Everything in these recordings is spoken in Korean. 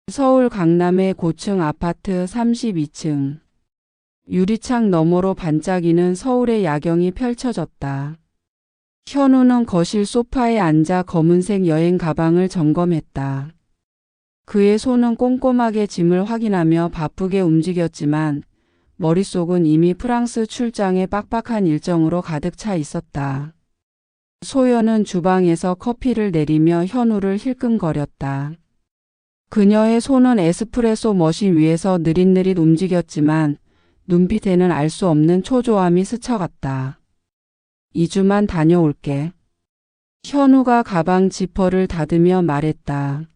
서울 강남의 고층 아파트 32층. 유리창 너머로 반짝이는 서울의 야경이 펼쳐졌다. 현우는 거실 소파에 앉아 검은색 여행 가방을 점검했다. 그의 손은 꼼꼼하게 짐을 확인하며 바쁘게 움직였지만 머릿속은 이미 프랑스 출장의 빡빡한 일정으로 가득 차 있었다. 소연은 주방에서 커피를 내리며 현우를 힐끔거렸다. 그녀의 손은 에스프레소 머신 위에서 느릿느릿 움직였지만 눈빛에는 알 수 없는 초조함이 스쳐갔다. 2주만 다녀올게. 현우가 가방 지퍼를 닫으며 말했다.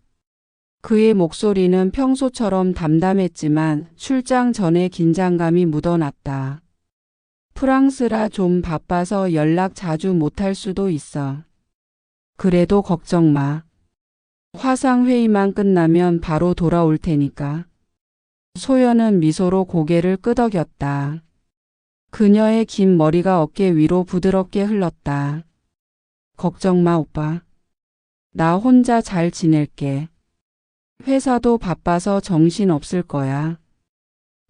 그의 목소리는 평소처럼 담담했지만 출장 전에 긴장감이 묻어났다. 프랑스라 좀 바빠서 연락 자주 못할 수도 있어. 그래도 걱정 마. 화상회의만 끝나면 바로 돌아올 테니까. 소연은 미소로 고개를 끄덕였다. 그녀의 긴 머리가 어깨 위로 부드럽게 흘렀다. 걱정 마 오빠. 나 혼자 잘 지낼게. 회사도 바빠서 정신 없을 거야.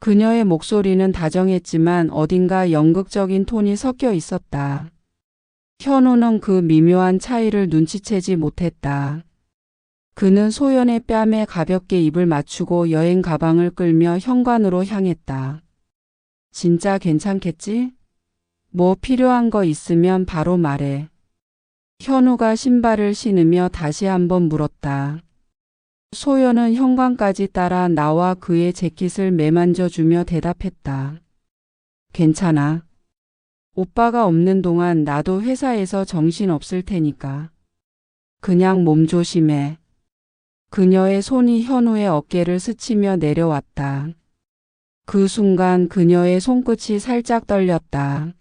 그녀의 목소리는 다정했지만 어딘가 연극적인 톤이 섞여 있었다. 현우는 그 미묘한 차이를 눈치채지 못했다. 그는 소연의 뺨에 가볍게 입을 맞추고 여행 가방을 끌며 현관으로 향했다. 진짜 괜찮겠지? 뭐 필요한 거 있으면 바로 말해. 현우가 신발을 신으며 다시 한번 물었다. 소연은 현관까지 따라 나와 그의 재킷을 매만져주며 대답했다. 괜찮아. 오빠가 없는 동안 나도 회사에서 정신 없을 테니까. 그냥 몸 조심해. 그녀의 손이 현우의 어깨를 스치며 내려왔다. 그 순간 그녀의 손끝이 살짝 떨렸다.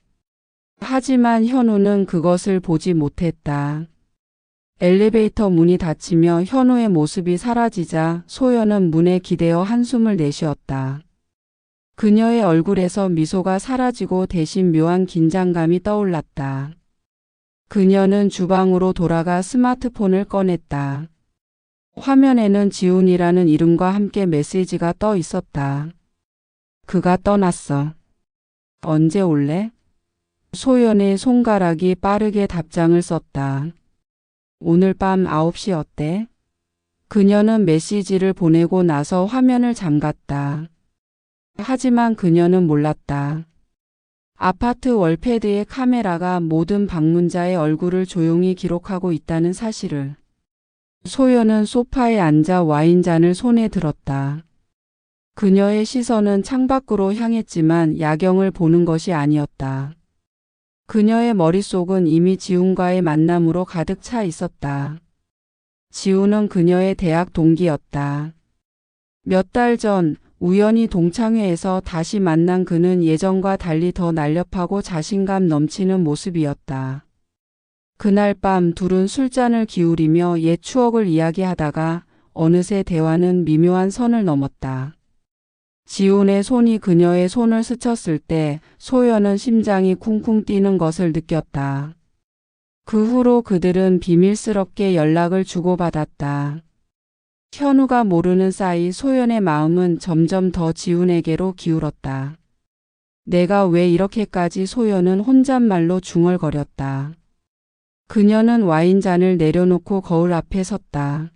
하지만 현우는 그것을 보지 못했다. 엘리베이터 문이 닫히며 현우의 모습이 사라지자 소연은 문에 기대어 한숨을 내쉬었다. 그녀의 얼굴에서 미소가 사라지고 대신 묘한 긴장감이 떠올랐다. 그녀는 주방으로 돌아가 스마트폰을 꺼냈다. 화면에는 지훈이라는 이름과 함께 메시지가 떠 있었다. 그가 떠났어. 언제 올래? 소연의 손가락이 빠르게 답장을 썼다. 오늘 밤 9시 어때? 그녀는 메시지를 보내고 나서 화면을 잠갔다. 하지만 그녀는 몰랐다. 아파트 월패드의 카메라가 모든 방문자의 얼굴을 조용히 기록하고 있다는 사실을. 소연은 소파에 앉아 와인잔을 손에 들었다. 그녀의 시선은 창밖으로 향했지만 야경을 보는 것이 아니었다. 그녀의 머릿속은 이미 지훈과의 만남으로 가득 차 있었다. 지훈은 그녀의 대학 동기였다. 몇 달 전 우연히 동창회에서 다시 만난 그는 예전과 달리 더 날렵하고 자신감 넘치는 모습이었다. 그날 밤 둘은 술잔을 기울이며 옛 추억을 이야기하다가 어느새 대화는 미묘한 선을 넘었다. 지훈의 손이 그녀의 손을 스쳤을 때 소연은 심장이 쿵쿵 뛰는 것을 느꼈다. 그 후로 그들은 비밀스럽게 연락을 주고받았다. 현우가 모르는 사이 소연의 마음은 점점 더 지훈에게로 기울었다. 내가 왜 이렇게까지 소연은 혼잣말로 중얼거렸다. 그녀는 와인잔을 내려놓고 거울 앞에 섰다.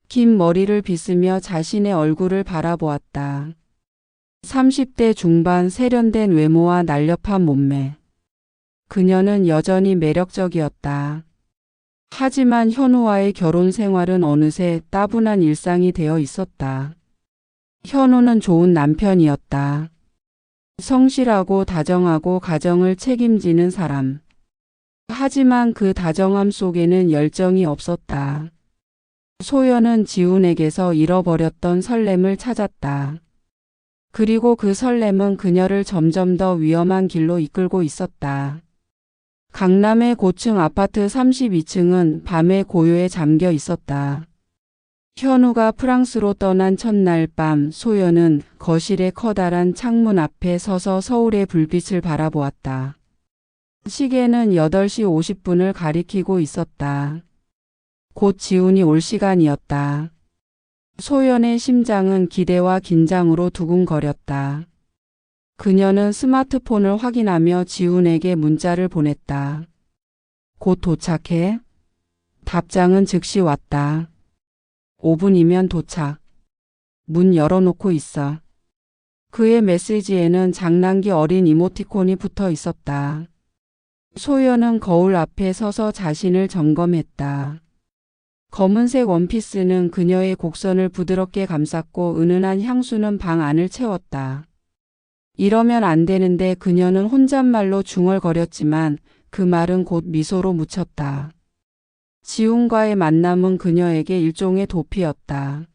긴 머리를 빗으며 자신의 얼굴을 바라보았다. 30대 중반 세련된 외모와 날렵한 몸매. 그녀는 여전히 매력적이었다. 하지만 현우와의 결혼 생활은 어느새 따분한 일상이 되어 있었다. 현우는 좋은 남편이었다. 성실하고 다정하고 가정을 책임지는 사람. 하지만 그 다정함 속에는 열정이 없었다. 소연은 지훈에게서 잃어버렸던 설렘을 찾았다. 그리고 그 설렘은 그녀를 점점 더 위험한 길로 이끌고 있었다. 강남의 고층 아파트 32층은 밤의 고요에 잠겨 있었다. 현우가 프랑스로 떠난 첫날 밤 소연은 거실의 커다란 창문 앞에 서서 서울의 불빛을 바라보았다. 시계는 8시 50분을 가리키고 있었다. 곧 지훈이 올 시간이었다. 소연의 심장은 기대와 긴장으로 두근거렸다. 그녀는 스마트폰을 확인하며 지훈에게 문자를 보냈다. 곧 도착해. 답장은 즉시 왔다. 5분이면 도착. 문 열어놓고 있어. 그의 메시지에는 장난기 어린 이모티콘이 붙어 있었다. 소연은 거울 앞에 서서 자신을 점검했다. 검은색 원피스는 그녀의 곡선을 부드럽게 감쌌고 은은한 향수는 방 안을 채웠다. 이러면 안 되는데 그녀는 혼잣말로 중얼거렸지만 그 말은 곧 미소로 묻혔다. 지훈과의 만남은 그녀에게 일종의 도피였다.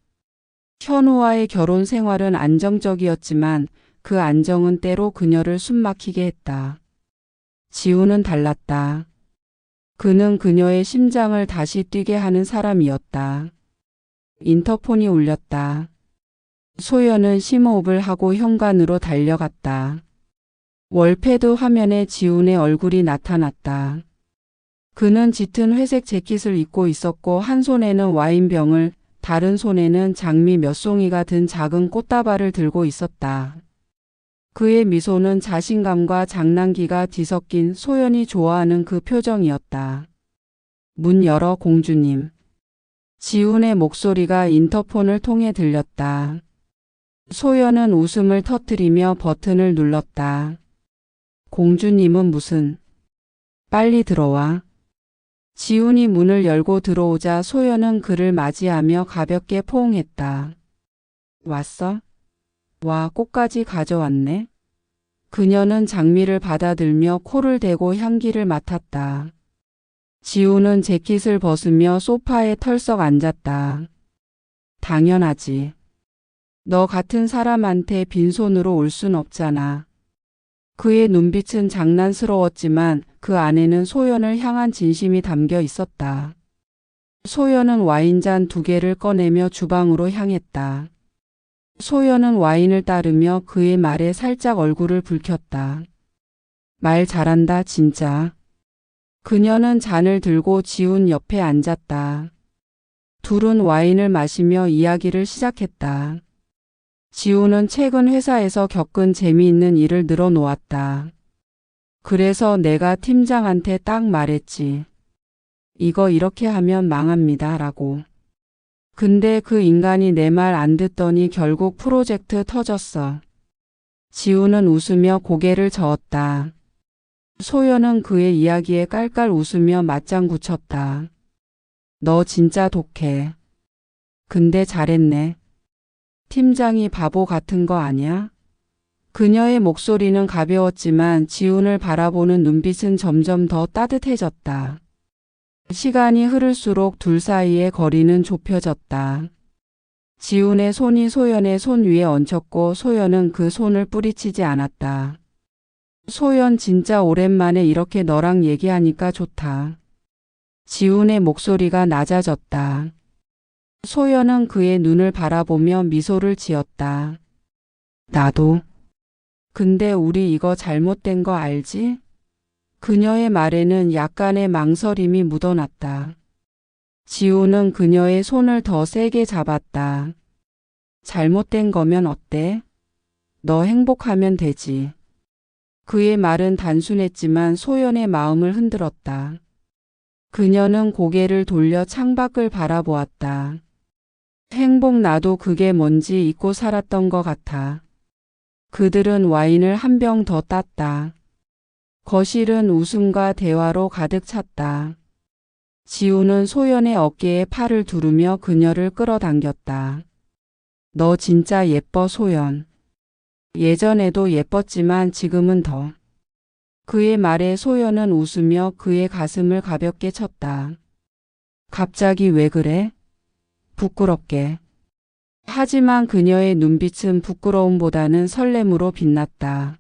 현우와의 결혼 생활은 안정적이었지만 그 안정은 때로 그녀를 숨막히게 했다. 지훈은 달랐다. 그는 그녀의 심장을 다시 뛰게 하는 사람이었다. 인터폰이 울렸다. 소연은 심호흡을 하고 현관으로 달려갔다. 월패드 화면에 지훈의 얼굴이 나타났다. 그는 짙은 회색 재킷을 입고 있었고 한 손에는 와인병을, 다른 손에는 장미 몇 송이가 든 작은 꽃다발을 들고 있었다. 그의 미소는 자신감과 장난기가 뒤섞인 소연이 좋아하는 그 표정이었다. 문 열어 공주님. 지훈의 목소리가 인터폰을 통해 들렸다. 소연은 웃음을 터뜨리며 버튼을 눌렀다. 공주님은 무슨? 빨리 들어와. 지훈이 문을 열고 들어오자 소연은 그를 맞이하며 가볍게 포옹했다. 왔어? 와, 꽃까지 가져왔네. 그녀는 장미를 받아들며 코를 대고 향기를 맡았다. 지훈은 재킷을 벗으며 소파에 털썩 앉았다. 당연하지. 너 같은 사람한테 빈손으로 올 순 없잖아. 그의 눈빛은 장난스러웠지만 그 안에는 소연을 향한 진심이 담겨 있었다. 소연은 와인잔 2개를 꺼내며 주방으로 향했다. 소연은 와인을 따르며 그의 말에 살짝 얼굴을 붉혔다. 말 잘한다 진짜. 그녀는 잔을 들고 지훈 옆에 앉았다. 둘은 와인을 마시며 이야기를 시작했다. 지훈은 최근 회사에서 겪은 재미있는 일을 늘어놓았다. 그래서 내가 팀장한테 딱 말했지. 이거 이렇게 하면 망합니다 라고. 근데 그 인간이 내 말 안 듣더니 결국 프로젝트 터졌어. 지훈은 웃으며 고개를 저었다. 소연은 그의 이야기에 깔깔 웃으며 맞장구 쳤다. 너 진짜 독해. 근데 잘했네. 팀장이 바보 같은 거 아니야? 그녀의 목소리는 가벼웠지만 지훈을 바라보는 눈빛은 점점 더 따뜻해졌다. 시간이 흐를수록 둘 사이의 거리는 좁혀졌다. 지훈의 손이 소연의 손 위에 얹혔고 소연은 그 손을 뿌리치지 않았다. 소연 진짜 오랜만에 이렇게 너랑 얘기하니까 좋다. 지훈의 목소리가 낮아졌다. 소연은 그의 눈을 바라보며 미소를 지었다. 나도. 근데 우리 이거 잘못된 거 알지? 그녀의 말에는 약간의 망설임이 묻어났다. 지훈은 그녀의 손을 더 세게 잡았다. 잘못된 거면 어때? 너 행복하면 되지. 그의 말은 단순했지만 소연의 마음을 흔들었다. 그녀는 고개를 돌려 창밖을 바라보았다. 행복 나도 그게 뭔지 잊고 살았던 것 같아. 그들은 와인을 한 병 더 땄다. 거실은 웃음과 대화로 가득 찼다. 지훈은 소연의 어깨에 팔을 두르며 그녀를 끌어당겼다. 너 진짜 예뻐 소연. 예전에도 예뻤지만 지금은 더. 그의 말에 소연은 웃으며 그의 가슴을 가볍게 쳤다. 갑자기 왜 그래? 부끄럽게. 하지만 그녀의 눈빛은 부끄러움보다는 설렘으로 빛났다.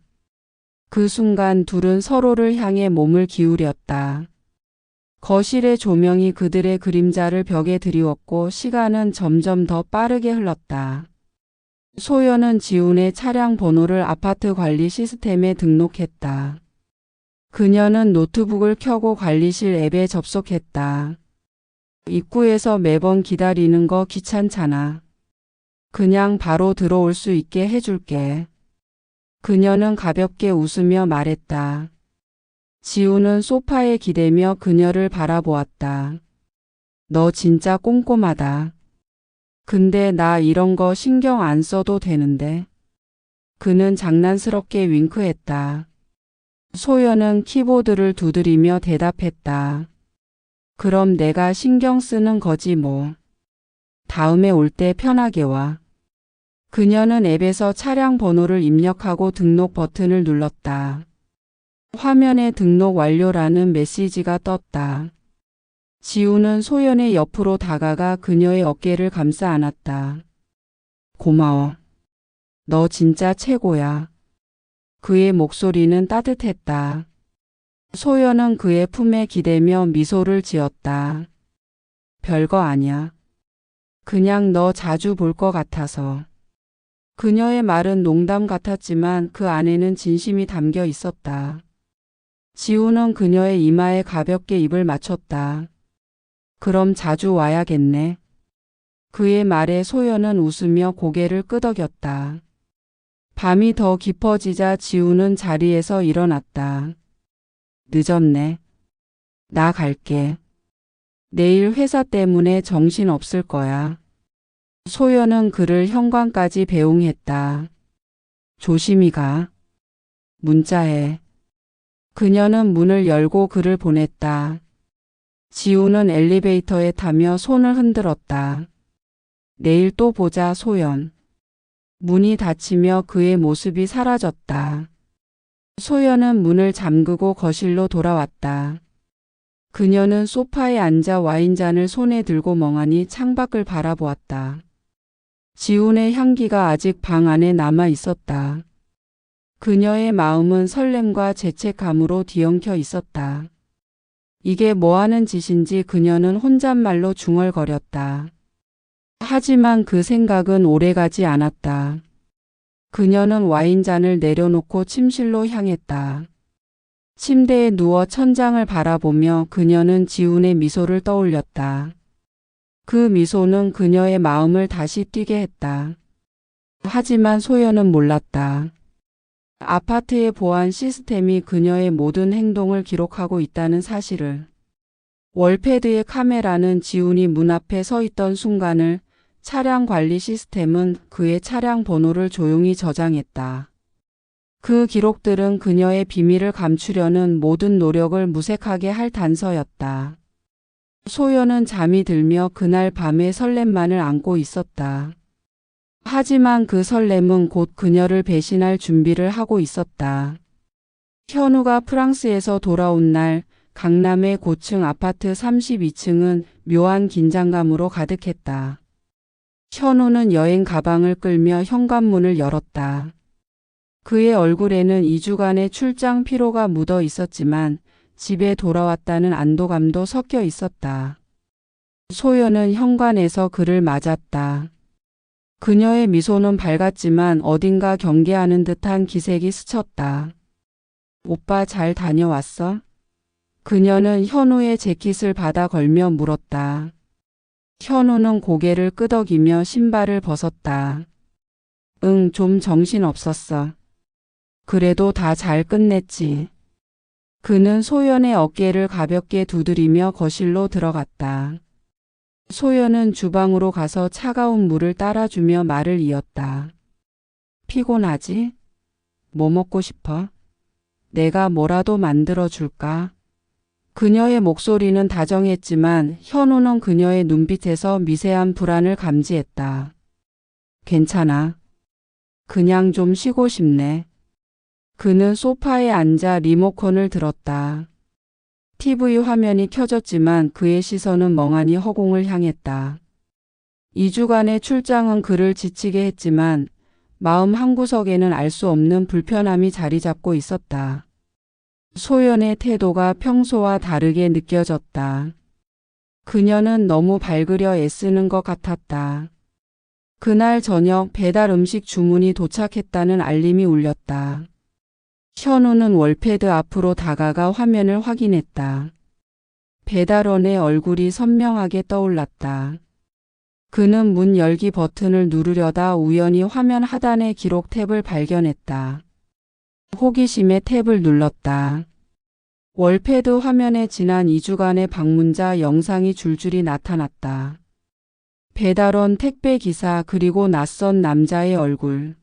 그 순간 둘은 서로를 향해 몸을 기울였다. 거실의 조명이 그들의 그림자를 벽에 드리웠고 시간은 점점 더 빠르게 흘렀다. 소연은 지훈의 차량 번호를 아파트 관리 시스템에 등록했다. 그녀는 노트북을 켜고 관리실 앱에 접속했다. 입구에서 매번 기다리는 거 귀찮잖아. 그냥 바로 들어올 수 있게 해줄게. 그녀는 가볍게 웃으며 말했다. 지우는 소파에 기대며 그녀를 바라보았다. 너 진짜 꼼꼼하다. 근데 나 이런 거 신경 안 써도 되는데. 그는 장난스럽게 윙크했다. 소연은 키보드를 두드리며 대답했다. 그럼 내가 신경 쓰는 거지 뭐. 다음에 올 때 편하게 와. 그녀는 앱에서 차량 번호를 입력하고 등록 버튼을 눌렀다. 화면에 등록 완료라는 메시지가 떴다. 지우는 소연의 옆으로 다가가 그녀의 어깨를 감싸 안았다. 고마워. 너 진짜 최고야. 그의 목소리는 따뜻했다. 소연은 그의 품에 기대며 미소를 지었다. 별거 아냐. 그냥 너 자주 볼 것 같아서. 그녀의 말은 농담 같았지만 그 안에는 진심이 담겨 있었다. 지우는 그녀의 이마에 가볍게 입을 맞췄다. 그럼 자주 와야겠네. 그의 말에 소연은 웃으며 고개를 끄덕였다. 밤이 더 깊어지자 지우는 자리에서 일어났다. 늦었네. 나 갈게. 내일 회사 때문에 정신 없을 거야. 소연은 그를 현관까지 배웅했다. 조심히 가. 문자해. 그녀는 문을 열고 그를 보냈다. 지우는 엘리베이터에 타며 손을 흔들었다. 내일 또 보자 소연. 문이 닫히며 그의 모습이 사라졌다. 소연은 문을 잠그고 거실로 돌아왔다. 그녀는 소파에 앉아 와인잔을 손에 들고 멍하니 창밖을 바라보았다. 지훈의 향기가 아직 방 안에 남아 있었다. 그녀의 마음은 설렘과 죄책감으로 뒤엉켜 있었다. 이게 뭐하는 짓인지 그녀는 혼잣말로 중얼거렸다. 하지만 그 생각은 오래가지 않았다. 그녀는 와인잔을 내려놓고 침실로 향했다. 침대에 누워 천장을 바라보며 그녀는 지훈의 미소를 떠올렸다. 그 미소는 그녀의 마음을 다시 뛰게 했다. 하지만 소연은 몰랐다. 아파트의 보안 시스템이 그녀의 모든 행동을 기록하고 있다는 사실을. 월패드의 카메라는 지훈이 문 앞에 서 있던 순간을, 차량 관리 시스템은 그의 차량 번호를 조용히 저장했다. 그 기록들은 그녀의 비밀을 감추려는 모든 노력을 무색하게 할 단서였다. 소연은 잠이 들며 그날 밤의 설렘만을 안고 있었다. 하지만 그 설렘은 곧 그녀를 배신할 준비를 하고 있었다. 현우가 프랑스에서 돌아온 날 강남의 고층 아파트 32층은 묘한 긴장감으로 가득했다. 현우는 여행 가방을 끌며 현관문을 열었다. 그의 얼굴에는 2주간의 출장 피로가 묻어 있었지만 집에 돌아왔다는 안도감도 섞여 있었다. 소연은 현관에서 그를 맞았다. 그녀의 미소는 밝았지만 어딘가 경계하는 듯한 기색이 스쳤다. 오빠 잘 다녀왔어? 그녀는 현우의 재킷을 받아 걸며 물었다. 현우는 고개를 끄덕이며 신발을 벗었다. 응, 좀 정신없었어. 그래도 다 잘 끝냈지. 그는 소연의 어깨를 가볍게 두드리며 거실로 들어갔다. 소연은 주방으로 가서 차가운 물을 따라주며 말을 이었다. 피곤하지? 뭐 먹고 싶어? 내가 뭐라도 만들어 줄까? 그녀의 목소리는 다정했지만 현우는 그녀의 눈빛에서 미세한 불안을 감지했다. 괜찮아. 그냥 좀 쉬고 싶네. 그는 소파에 앉아 리모컨을 들었다. TV 화면이 켜졌지만 그의 시선은 멍하니 허공을 향했다. 2주간의 출장은 그를 지치게 했지만 마음 한구석에는 알 수 없는 불편함이 자리 잡고 있었다. 소연의 태도가 평소와 다르게 느껴졌다. 그녀는 너무 밝으려 애쓰는 것 같았다. 그날 저녁 배달 음식 주문이 도착했다는 알림이 울렸다. 현우는 월패드 앞으로 다가가 화면을 확인했다. 배달원의 얼굴이 선명하게 떠올랐다. 그는 문 열기 버튼을 누르려다 우연히 화면 하단의 기록 탭을 발견했다. 호기심에 탭을 눌렀다. 월패드 화면에 지난 2주간의 방문자 영상이 줄줄이 나타났다. 배달원, 택배기사, 그리고 낯선 남자의 얼굴.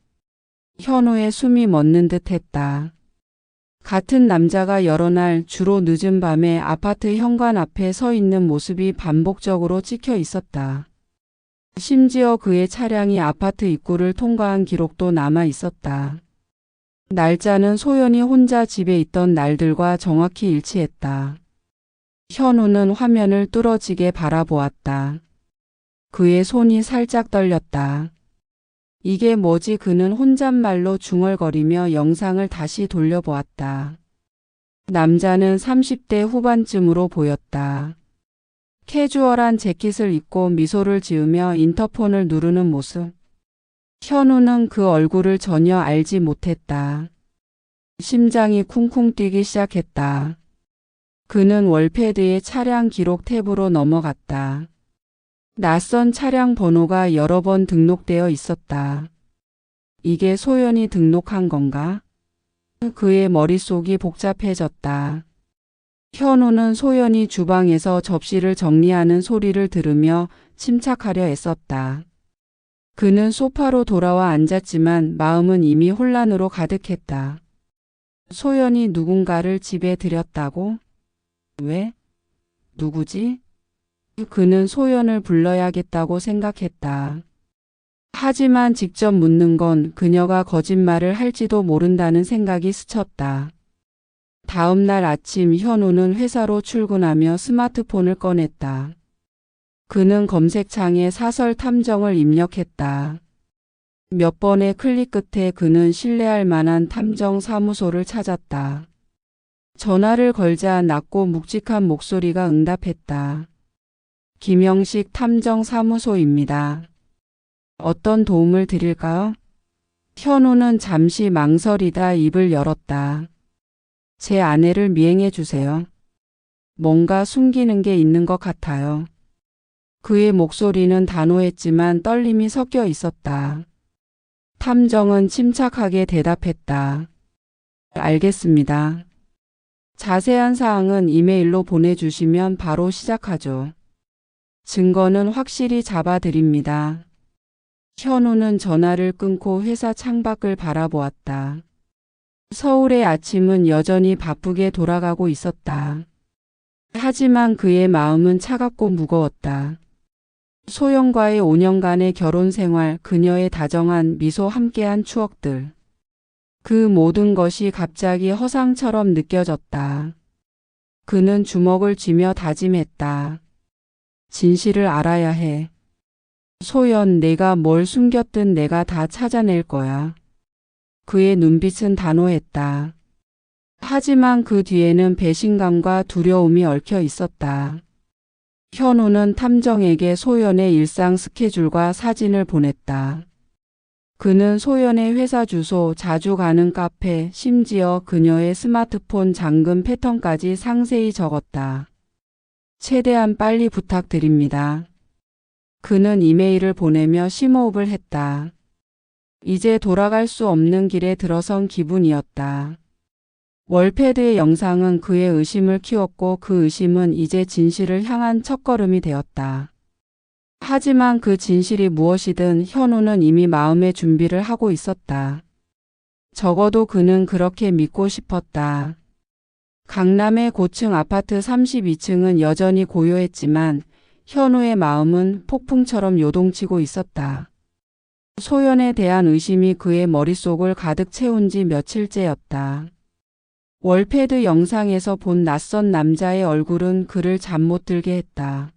현우의 숨이 멎는 듯 했다. 같은 남자가 여러 날 주로 늦은 밤에 아파트 현관 앞에 서 있는 모습이 반복적으로 찍혀 있었다. 심지어 그의 차량이 아파트 입구를 통과한 기록도 남아 있었다. 날짜는 소연이 혼자 집에 있던 날들과 정확히 일치했다. 현우는 화면을 뚫어지게 바라보았다. 그의 손이 살짝 떨렸다. 이게 뭐지? 그는 혼잣말로 중얼거리며 영상을 다시 돌려보았다. 남자는 30대 후반쯤으로 보였다. 캐주얼한 재킷을 입고 미소를 지으며 인터폰을 누르는 모습. 현우는 그 얼굴을 전혀 알지 못했다. 심장이 쿵쿵 뛰기 시작했다. 그는 월패드의 차량 기록 탭으로 넘어갔다. 낯선 차량 번호가 여러 번 등록되어 있었다. 이게 소연이 등록한 건가? 그의 머릿속이 복잡해졌다. 현우는 소연이 주방에서 접시를 정리하는 소리를 들으며 침착하려 애썼다. 그는 소파로 돌아와 앉았지만 마음은 이미 혼란으로 가득했다. 소연이 누군가를 집에 들였다고? 왜? 누구지? 그는 소연을 불러야겠다고 생각했다. 하지만 직접 묻는 건 그녀가 거짓말을 할지도 모른다는 생각이 스쳤다. 다음 날 아침 현우는 회사로 출근하며 스마트폰을 꺼냈다. 그는 검색창에 사설 탐정을 입력했다. 몇 번의 클릭 끝에 그는 신뢰할 만한 탐정 사무소를 찾았다. 전화를 걸자 낮고 묵직한 목소리가 응답했다. 김영식 탐정사무소입니다. 어떤 도움을 드릴까요? 현우는 잠시 망설이다 입을 열었다. 제 아내를 미행해 주세요. 뭔가 숨기는 게 있는 것 같아요. 그의 목소리는 단호했지만 떨림이 섞여 있었다. 탐정은 침착하게 대답했다. 알겠습니다. 자세한 사항은 이메일로 보내주시면 바로 시작하죠. 증거는 확실히 잡아드립니다. 현우는 전화를 끊고 회사 창밖을 바라보았다. 서울의 아침은 여전히 바쁘게 돌아가고 있었다. 하지만 그의 마음은 차갑고 무거웠다. 소연과의 5년간의 결혼 생활, 그녀의 다정한 미소, 함께한 추억들. 그 모든 것이 갑자기 허상처럼 느껴졌다. 그는 주먹을 쥐며 다짐했다. 진실을 알아야 해. 소연, 내가 뭘 숨겼든 내가 다 찾아낼 거야. 그의 눈빛은 단호했다. 하지만 그 뒤에는 배신감과 두려움이 얽혀 있었다. 현우는 탐정에게 소연의 일상 스케줄과 사진을 보냈다. 그는 소연의 회사 주소, 자주 가는 카페, 심지어 그녀의 스마트폰 잠금 패턴까지 상세히 적었다. 최대한 빨리 부탁드립니다. 그는 이메일을 보내며 심호흡을 했다. 이제 돌아갈 수 없는 길에 들어선 기분이었다. 월패드의 영상은 그의 의심을 키웠고 그 의심은 이제 진실을 향한 첫걸음이 되었다. 하지만 그 진실이 무엇이든 현우는 이미 마음의 준비를 하고 있었다. 적어도 그는 그렇게 믿고 싶었다. 강남의 고층 아파트 32층은 여전히 고요했지만 현우의 마음은 폭풍처럼 요동치고 있었다. 소연에 대한 의심이 그의 머릿속을 가득 채운 지 며칠째였다. 월패드 영상에서 본 낯선 남자의 얼굴은 그를 잠 못 들게 했다.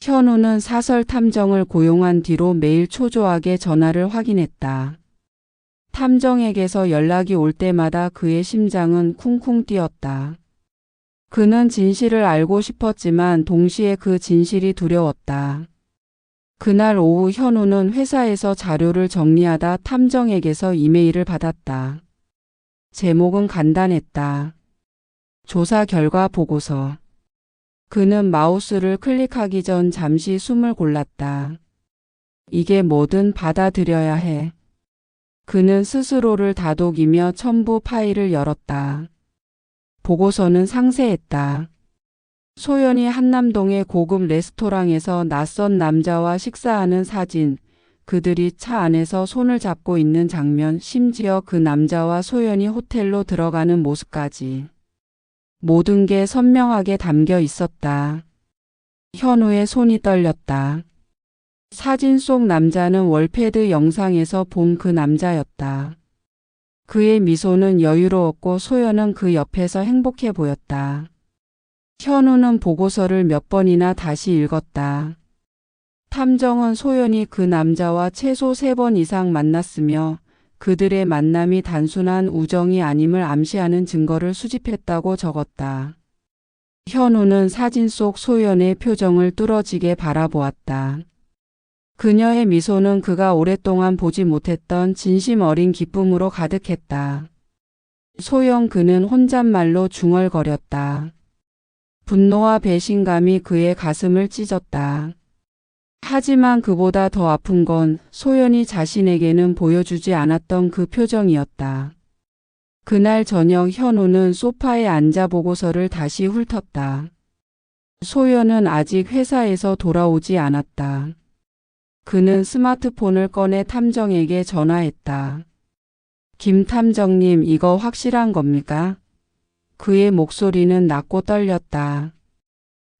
현우는 사설 탐정을 고용한 뒤로 매일 초조하게 전화를 확인했다. 탐정에게서 연락이 올 때마다 그의 심장은 쿵쿵 뛰었다. 그는 진실을 알고 싶었지만 동시에 그 진실이 두려웠다. 그날 오후 현우는 회사에서 자료를 정리하다 탐정에게서 이메일을 받았다. 제목은 간단했다. 조사 결과 보고서. 그는 마우스를 클릭하기 전 잠시 숨을 골랐다. 이게 뭐든 받아들여야 해. 그는 스스로를 다독이며 첨부 파일을 열었다. 보고서는 상세했다. 소연이 한남동의 고급 레스토랑에서 낯선 남자와 식사하는 사진, 그들이 차 안에서 손을 잡고 있는 장면, 심지어 그 남자와 소연이 호텔로 들어가는 모습까지. 모든 게 선명하게 담겨 있었다. 현우의 손이 떨렸다. 사진 속 남자는 월패드 영상에서 본 그 남자였다. 그의 미소는 여유로웠고 소연은 그 옆에서 행복해 보였다. 현우는 보고서를 몇 번이나 다시 읽었다. 탐정은 소연이 그 남자와 최소 3번 이상 만났으며 그들의 만남이 단순한 우정이 아님을 암시하는 증거를 수집했다고 적었다. 현우는 사진 속 소연의 표정을 뚫어지게 바라보았다. 그녀의 미소는 그가 오랫동안 보지 못했던 진심 어린 기쁨으로 가득했다. 소연, 그는 혼잣말로 중얼거렸다. 분노와 배신감이 그의 가슴을 찢었다. 하지만 그보다 더 아픈 건 소연이 자신에게는 보여주지 않았던 그 표정이었다. 그날 저녁 현우는 소파에 앉아 보고서를 다시 훑었다. 소연은 아직 회사에서 돌아오지 않았다. 그는 스마트폰을 꺼내 탐정에게 전화했다. 김 탐정님, 이거 확실한 겁니까? 그의 목소리는 낮고 떨렸다.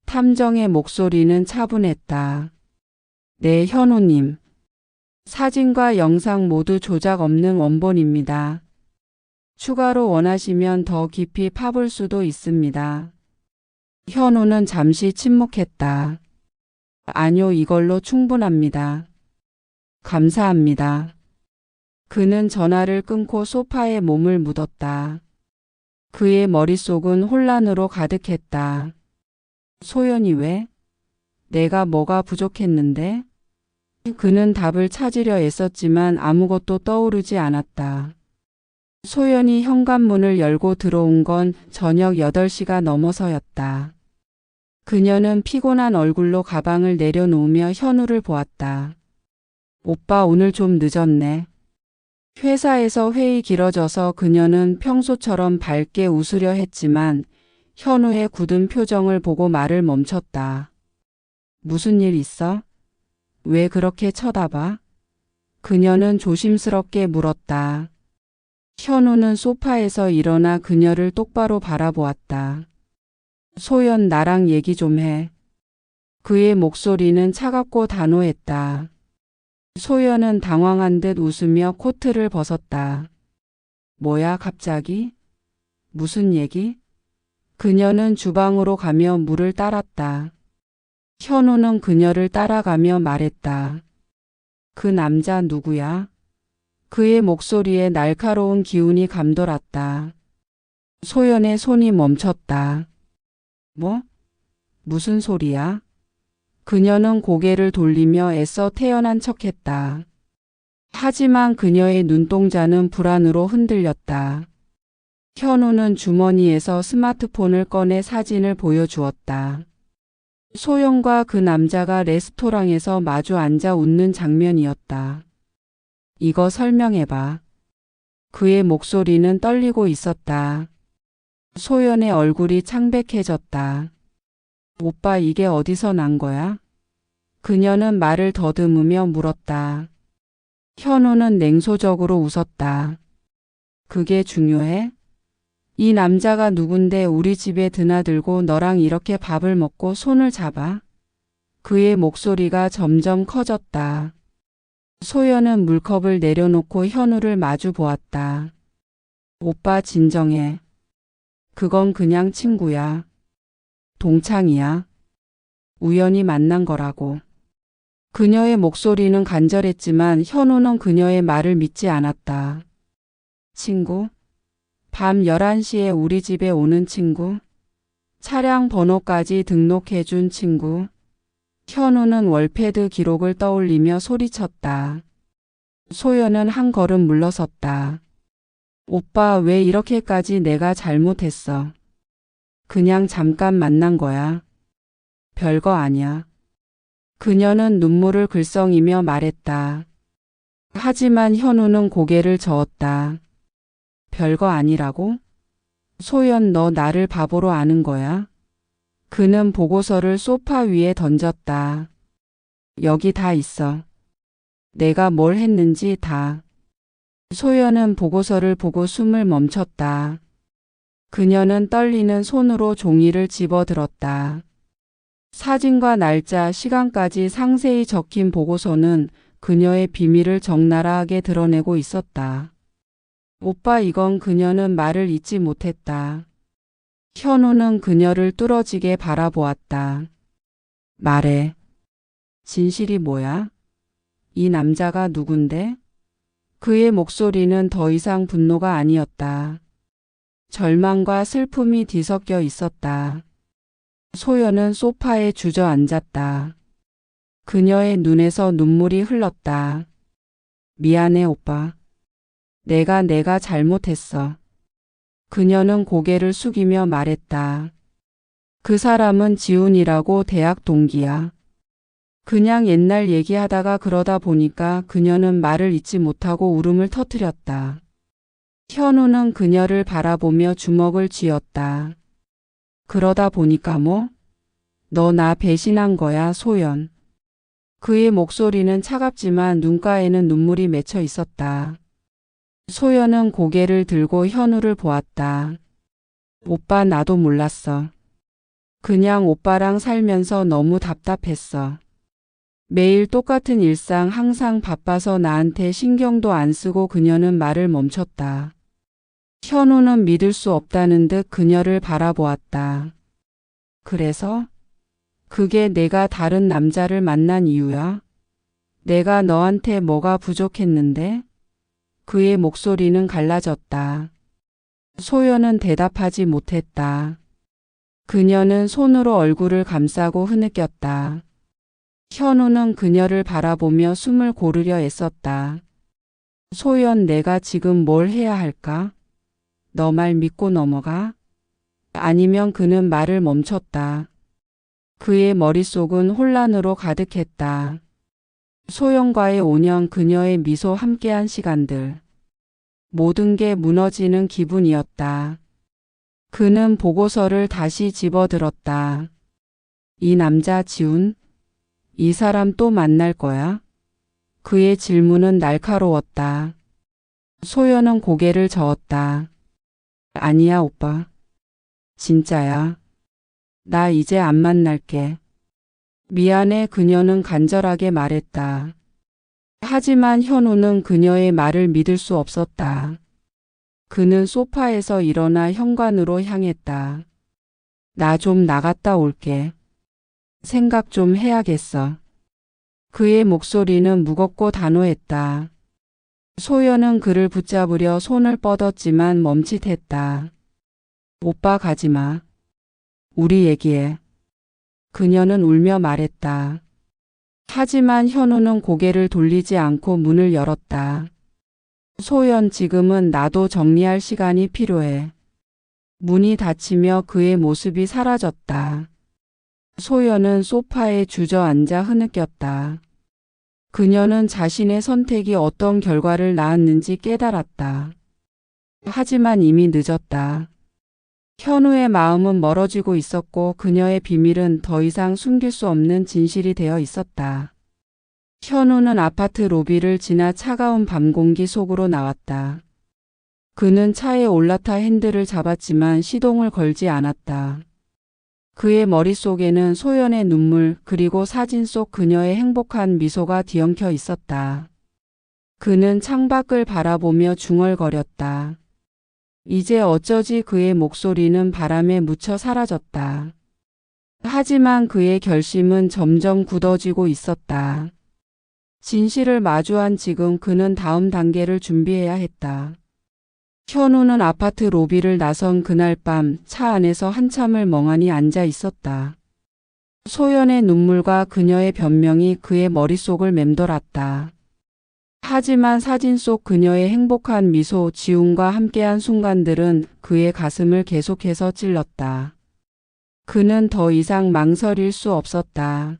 탐정의 목소리는 차분했다. 네, 현우님. 사진과 영상 모두 조작 없는 원본입니다. 추가로 원하시면 더 깊이 파볼 수도 있습니다. 현우는 잠시 침묵했다. 아니요, 이걸로 충분합니다. 감사합니다. 그는 전화를 끊고 소파에 몸을 묻었다. 그의 머릿속은 혼란으로 가득했다. 소연이 왜? 내가 뭐가 부족했는데? 그는 답을 찾으려 애썼지만 아무것도 떠오르지 않았다. 소연이 현관문을 열고 들어온 건 저녁 8시가 넘어서였다. 그녀는 피곤한 얼굴로 가방을 내려놓으며 현우를 보았다. 오빠, 오늘 좀 늦었네. 회사에서 회의 길어져서 그녀는 평소처럼 밝게 웃으려 했지만 현우의 굳은 표정을 보고 말을 멈췄다. 무슨 일 있어? 왜 그렇게 쳐다봐? 그녀는 조심스럽게 물었다. 현우는 소파에서 일어나 그녀를 똑바로 바라보았다. 소연, 나랑 얘기 좀 해. 그의 목소리는 차갑고 단호했다. 소연은 당황한 듯 웃으며 코트를 벗었다. 뭐야, 갑자기? 무슨 얘기? 그녀는 주방으로 가며 물을 따랐다. 현우는 그녀를 따라가며 말했다. 그 남자 누구야? 그의 목소리에 날카로운 기운이 감돌았다. 소연의 손이 멈췄다. 뭐? 무슨 소리야? 그녀는 고개를 돌리며 애써 태연한 척했다. 하지만 그녀의 눈동자는 불안으로 흔들렸다. 현우는 주머니에서 스마트폰을 꺼내 사진을 보여주었다. 소연과 그 남자가 레스토랑에서 마주 앉아 웃는 장면이었다. 이거 설명해봐. 그의 목소리는 떨리고 있었다. 소연의 얼굴이 창백해졌다. 오빠, 이게 어디서 난 거야? 그녀는 말을 더듬으며 물었다. 현우는 냉소적으로 웃었다. 그게 중요해? 이 남자가 누군데 우리 집에 드나들고 너랑 이렇게 밥을 먹고 손을 잡아? 그의 목소리가 점점 커졌다. 소연은 물컵을 내려놓고 현우를 마주 보았다. 오빠, 진정해. 그건 그냥 친구야. 동창이야. 우연히 만난 거라고. 그녀의 목소리는 간절했지만 현우는 그녀의 말을 믿지 않았다. 친구? 밤 11시에 우리 집에 오는 친구? 차량 번호까지 등록해준 친구? 현우는 월패드 기록을 떠올리며 소리쳤다. 소연은 한 걸음 물러섰다. 오빠, 왜 이렇게까지 내가 잘못했어? 그냥 잠깐 만난 거야. 별거 아니야. 그녀는 눈물을 글썽이며 말했다. 하지만 현우는 고개를 저었다. 별거 아니라고? 소연, 너 나를 바보로 아는 거야? 그는 보고서를 소파 위에 던졌다. 여기 다 있어. 내가 뭘 했는지 다. 소연은 보고서를 보고 숨을 멈췄다. 그녀는 떨리는 손으로 종이를 집어들었다. 사진과 날짜, 시간까지 상세히 적힌 보고서는 그녀의 비밀을 적나라하게 드러내고 있었다. 오빠, 이건. 그녀는 말을 잇지 못했다. 현우는 그녀를 뚫어지게 바라보았다. 말해. 진실이 뭐야? 이 남자가 누군데? 그의 목소리는 더 이상 분노가 아니었다. 절망과 슬픔이 뒤섞여 있었다. 소연은 소파에 주저앉았다. 그녀의 눈에서 눈물이 흘렀다. 미안해, 오빠. 내가 잘못했어. 그녀는 고개를 숙이며 말했다. 그 사람은 지훈이라고 대학 동기야. 그냥 옛날 얘기하다가 그러다 보니까. 그녀는 말을 잇지 못하고 울음을 터뜨렸다. 현우는 그녀를 바라보며 주먹을 쥐었다. 그러다 보니까 뭐? 너 나 배신한 거야, 소연. 그의 목소리는 차갑지만 눈가에는 눈물이 맺혀 있었다. 소연은 고개를 들고 현우를 보았다. 오빠, 나도 몰랐어. 그냥 오빠랑 살면서 너무 답답했어. 매일 똑같은 일상, 항상 바빠서 나한테 신경도 안 쓰고. 그녀는 말을 멈췄다. 현우는 믿을 수 없다는 듯 그녀를 바라보았다. 그래서? 그게 내가 다른 남자를 만난 이유야? 내가 너한테 뭐가 부족했는데? 그의 목소리는 갈라졌다. 소연은 대답하지 못했다. 그녀는 손으로 얼굴을 감싸고 흐느꼈다. 현우는 그녀를 바라보며 숨을 고르려 애썼다. 소연, 내가 지금 뭘 해야 할까? 너 말 믿고 넘어가? 아니면. 그는 말을 멈췄다. 그의 머릿속은 혼란으로 가득했다. 소연과의 5년, 그녀의 미소, 함께한 시간들. 모든 게 무너지는 기분이었다. 그는 보고서를 다시 집어들었다. 이 남자 지훈? 이 사람 또 만날 거야? 그의 질문은 날카로웠다. 소연은 고개를 저었다. 아니야, 오빠. 진짜야. 나 이제 안 만날게. 미안해, 그녀는 간절하게 말했다. 하지만 현우는 그녀의 말을 믿을 수 없었다. 그는 소파에서 일어나 현관으로 향했다. 나 좀 나갔다 올게. 생각 좀 해야겠어. 그의 목소리는 무겁고 단호했다. 소연은 그를 붙잡으려 손을 뻗었지만 멈칫했다. 오빠, 가지마. 우리 얘기해. 그녀는 울며 말했다. 하지만 현우는 고개를 돌리지 않고 문을 열었다. 소연, 지금은 나도 정리할 시간이 필요해. 문이 닫히며 그의 모습이 사라졌다. 소연은 소파에 주저앉아 흐느꼈다. 그녀는 자신의 선택이 어떤 결과를 낳았는지 깨달았다. 하지만 이미 늦었다. 현우의 마음은 멀어지고 있었고 그녀의 비밀은 더 이상 숨길 수 없는 진실이 되어 있었다. 현우는 아파트 로비를 지나 차가운 밤 공기 속으로 나왔다. 그는 차에 올라타 핸들을 잡았지만 시동을 걸지 않았다. 그의 머릿속에는 소연의 눈물, 그리고 사진 속 그녀의 행복한 미소가 뒤엉켜 있었다. 그는 창밖을 바라보며 중얼거렸다. 이제 어쩌지. 그의 목소리는 바람에 묻혀 사라졌다. 하지만 그의 결심은 점점 굳어지고 있었다. 진실을 마주한 지금 그는 다음 단계를 준비해야 했다. 현우는 아파트 로비를 나선 그날 밤 차 안에서 한참을 멍하니 앉아 있었다. 소연의 눈물과 그녀의 변명이 그의 머릿속을 맴돌았다. 하지만 사진 속 그녀의 행복한 미소, 지훈과 함께한 순간들은 그의 가슴을 계속해서 찔렀다. 그는 더 이상 망설일 수 없었다.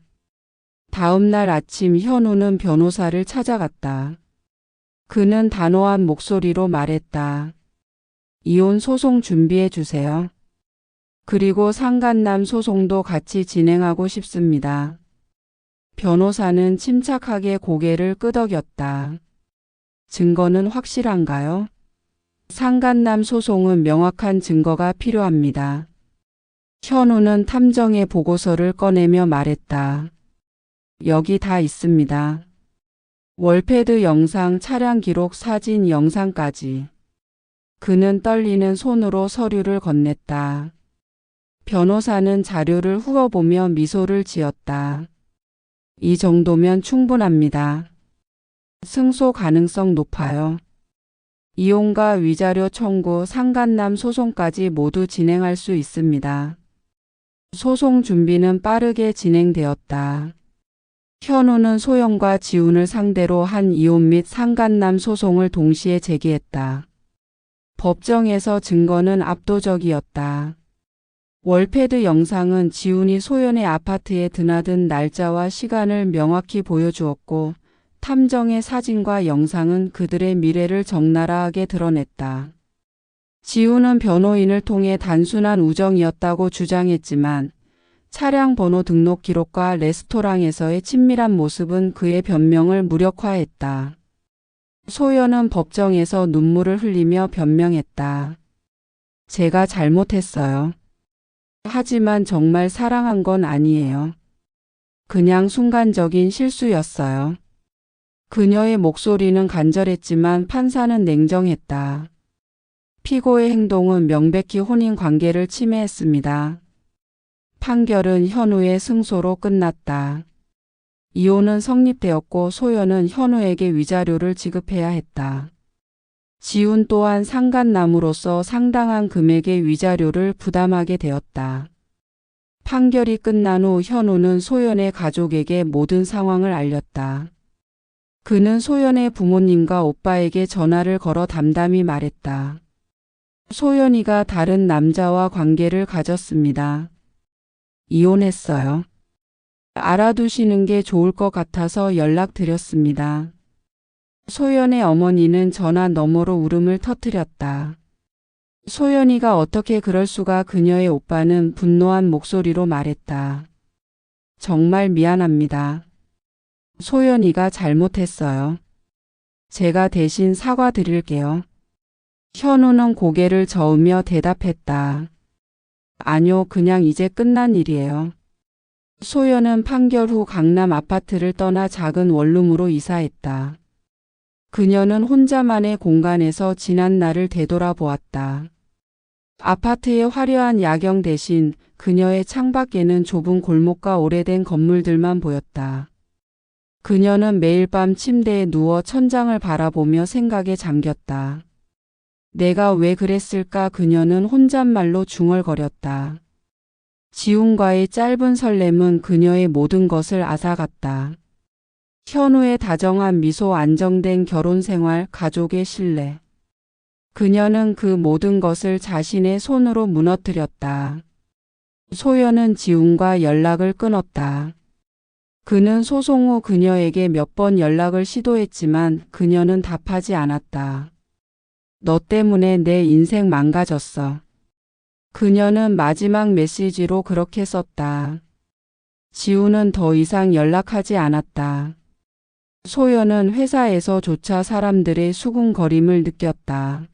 다음 날 아침 현우는 변호사를 찾아갔다. 그는 단호한 목소리로 말했다. 이혼 소송 준비해 주세요. 그리고 상간남 소송도 같이 진행하고 싶습니다. 변호사는 침착하게 고개를 끄덕였다. 증거는 확실한가요? 상간남 소송은 명확한 증거가 필요합니다. 현우는 탐정의 보고서를 꺼내며 말했다. 여기 다 있습니다. 월패드 영상, 차량 기록, 사진, 영상까지. 그는 떨리는 손으로 서류를 건넸다. 변호사는 자료를 훑어보며 미소를 지었다. 이 정도면 충분합니다. 승소 가능성 높아요. 이혼과 위자료 청구, 상간남 소송까지 모두 진행할 수 있습니다. 소송 준비는 빠르게 진행되었다. 현우는 소영과 지훈을 상대로 한 이혼 및 상간남 소송을 동시에 제기했다. 법정에서 증거는 압도적이었다. 월패드 영상은 지훈이 소연의 아파트에 드나든 날짜와 시간을 명확히 보여주었고, 탐정의 사진과 영상은 그들의 미래를 적나라하게 드러냈다. 지훈은 변호인을 통해 단순한 우정이었다고 주장했지만 차량 번호 등록 기록과 레스토랑에서의 친밀한 모습은 그의 변명을 무력화했다. 소연은 법정에서 눈물을 흘리며 변명했다. 제가 잘못했어요. 하지만 정말 사랑한 건 아니에요. 그냥 순간적인 실수였어요. 그녀의 목소리는 간절했지만 판사는 냉정했다. 피고의 행동은 명백히 혼인 관계를 침해했습니다. 판결은 현우의 승소로 끝났다. 이혼은 성립되었고 소연은 현우에게 위자료를 지급해야 했다. 지훈 또한 상간남으로서 상당한 금액의 위자료를 부담하게 되었다. 판결이 끝난 후 현우는 소연의 가족에게 모든 상황을 알렸다. 그는 소연의 부모님과 오빠에게 전화를 걸어 담담히 말했다. 소연이가 다른 남자와 관계를 가졌습니다. 이혼했어요. 알아두시는 게 좋을 것 같아서 연락드렸습니다. 소연의 어머니는 전화 너머로 울음을 터뜨렸다. 소연이가 어떻게 그럴 수가. 그녀의 오빠는 분노한 목소리로 말했다. 정말 미안합니다. 소연이가 잘못했어요. 제가 대신 사과드릴게요. 현우는 고개를 저으며 대답했다. 아니요, 그냥 이제 끝난 일이에요. 소연은 판결 후 강남 아파트를 떠나 작은 원룸으로 이사했다. 그녀는 혼자만의 공간에서 지난 날을 되돌아보았다. 아파트의 화려한 야경 대신 그녀의 창밖에는 좁은 골목과 오래된 건물들만 보였다. 그녀는 매일 밤 침대에 누워 천장을 바라보며 생각에 잠겼다. 내가 왜 그랬을까? 그녀는 혼잣말로 중얼거렸다. 지훈과의 짧은 설렘은 그녀의 모든 것을 앗아갔다. 현우의 다정한 미소, 안정된 결혼 생활, 가족의 신뢰. 그녀는 그 모든 것을 자신의 손으로 무너뜨렸다. 소연은 지훈과 연락을 끊었다. 그는 소송 후 그녀에게 몇 번 연락을 시도했지만 그녀는 답하지 않았다. 너 때문에 내 인생 망가졌어. 그녀는 마지막 메시지로 그렇게 썼다. 지훈은 더 이상 연락하지 않았다. 소연은 회사에서조차 사람들의 수군거림을 느꼈다.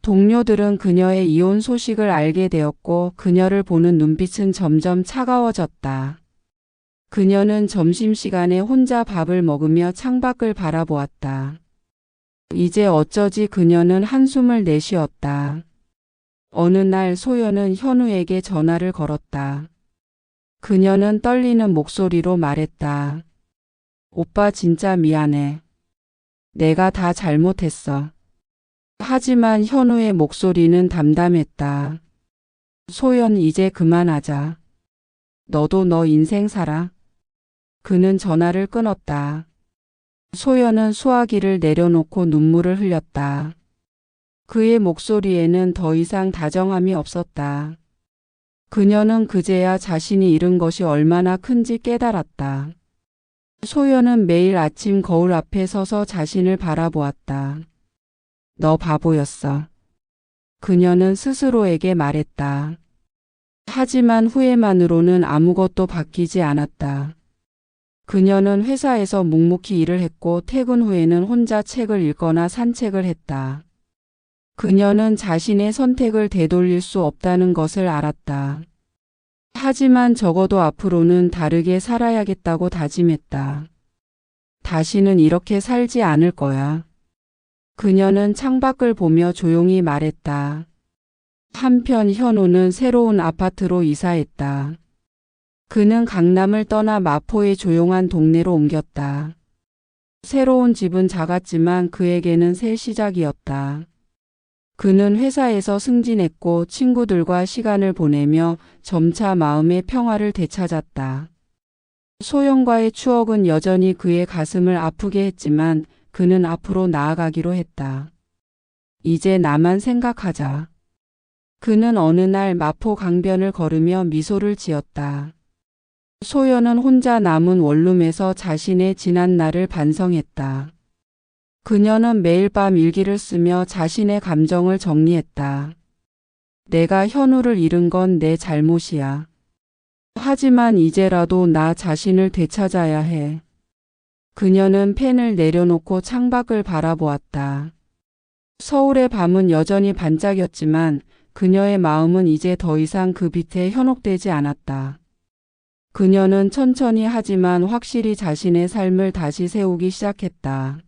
동료들은 그녀의 이혼 소식을 알게 되었고 그녀를 보는 눈빛은 점점 차가워졌다. 그녀는 점심시간에 혼자 밥을 먹으며 창밖을 바라보았다. 이제 어쩌지. 그녀는 한숨을 내쉬었다. 어느 날 소연은 현우에게 전화를 걸었다. 그녀는 떨리는 목소리로 말했다. 오빠 진짜 미안해. 내가 다 잘못했어. 하지만 현우의 목소리는 담담했다. 소연, 이제 그만하자. 너도 너 인생 살아. 그는 전화를 끊었다. 소연은 수화기를 내려놓고 눈물을 흘렸다. 그의 목소리에는 더 이상 다정함이 없었다. 그녀는 그제야 자신이 잃은 것이 얼마나 큰지 깨달았다. 소연은 매일 아침 거울 앞에 서서 자신을 바라보았다. 너 바보였어. 그녀는 스스로에게 말했다. 하지만 후회만으로는 아무것도 바뀌지 않았다. 그녀는 회사에서 묵묵히 일을 했고 퇴근 후에는 혼자 책을 읽거나 산책을 했다. 그녀는 자신의 선택을 되돌릴 수 없다는 것을 알았다. 하지만 적어도 앞으로는 다르게 살아야겠다고 다짐했다. 다시는 이렇게 살지 않을 거야. 그녀는 창밖을 보며 조용히 말했다. 한편 현우는 새로운 아파트로 이사했다. 그는 강남을 떠나 마포의 조용한 동네로 옮겼다. 새로운 집은 작았지만 그에게는 새 시작이었다. 그는 회사에서 승진했고 친구들과 시간을 보내며 점차 마음의 평화를 되찾았다. 소연과의 추억은 여전히 그의 가슴을 아프게 했지만 그는 앞으로 나아가기로 했다. 이제 나만 생각하자. 그는 어느 날 마포 강변을 걸으며 미소를 지었다. 소연은 혼자 남은 원룸에서 자신의 지난 날을 반성했다. 그녀는 매일 밤 일기를 쓰며 자신의 감정을 정리했다. 내가 현우를 잃은 건 내 잘못이야. 하지만 이제라도 나 자신을 되찾아야 해. 그녀는 펜을 내려놓고 창밖을 바라보았다. 서울의 밤은 여전히 반짝였지만 그녀의 마음은 이제 더 이상 그 빛에 현혹되지 않았다. 그녀는 천천히 하지만 확실히 자신의 삶을 다시 세우기 시작했다.